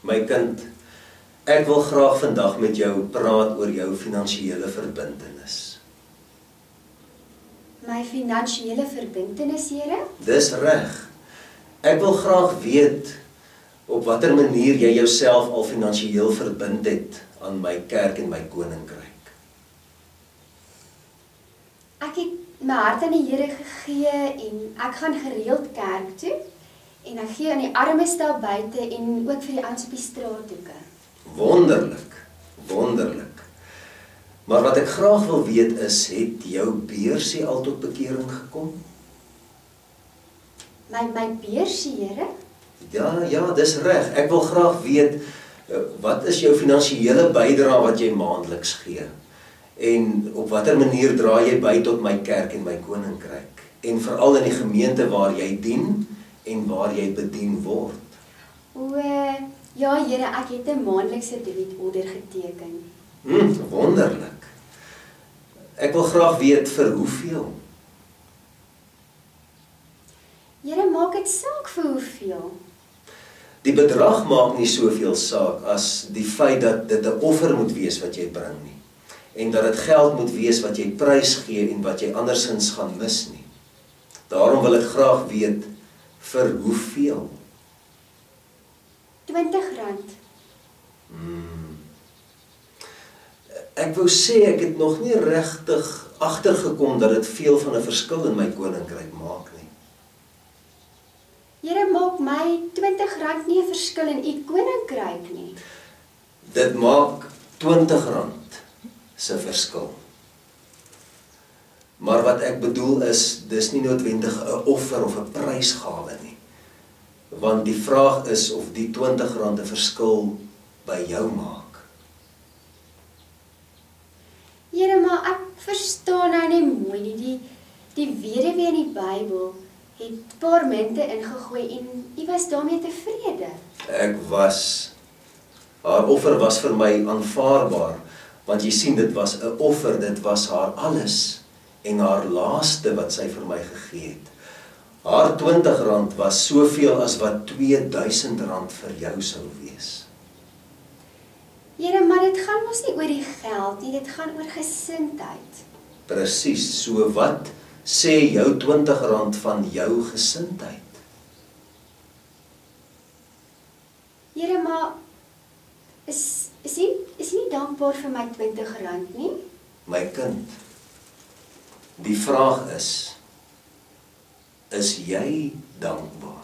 My kind, ek wil graag vandag met jou praat oor jou finansiële verbintenis. My finansiële verbintenis, Here? Dis reg. Ek wil graag weet op watter manier jy jouself al finansiëel verbind het aan my kerk en my koninkryk. Ek het my hart aan die Here gegee en ek gaan gereeld kerk toe en ek gee aan die armes daar buite en ook vir die ouens op die straathoeke. Wonderlik, wonderlik. Maar wat ek graag wil weet is, het jou beursie al tot bekering gekom? My beursie, Here? Ja, dis reg. Ek wil graag weet, wat is jou finansiële bydrae wat jy maandeliks gee? En op watter manier dra jy by tot my kerk en my koninkryk? En veral in die gemeente waar jy dien en waar jy bedien word. Ja, Here, ek het 'n maandelikse debietorder geteken. Wonderlik. Ek wil graag weet vir hoeveel? Here, maak dit saak vir hoeveel? Die bedrag maak nie soveel saak as die feit dat dit 'n offer moet wees wat jy bring nie. En dat dit geld moet wees wat jy prys gee en wat jy andersins gaan mis nie. Daarom wil ek graag weet vir hoeveel? R20. Ek wou sê ek het nog nie regtig agtergekom dat dit veel van 'n verskil in my koninkryk maak nie. Here, maak my R20 nie 'n verskil in u koninkryk nie. Dit maak R20 se verskil. Maar wat ek bedoel is, dis nie noodwendig 'n offer of 'n prysgawe nie. Want die vraag is of die R20 'n verskil by jou maak. Here, maar ek verstaan nou nie mooi nie. Die weduwee in die Bybel het 'n paar munte ingegooi en u was daarmee tevrede. Ek was. Haar offer was vir my aanvaarbaar, want jy sien, dit was 'n offer, dit was haar alles en haar laaste wat sy vir my gegee het. Haar R20 was soveel as wat R2000 vir jou sou wees. Here, maar dit gaan mos nie oor die geld nie, dit gaan oor gesindheid. Presies, so wat sê jou R20 van jou gesindheid? Here, maar is nie dankbaar vir my R20 nie? My kind, die vraag is jy dankbaar?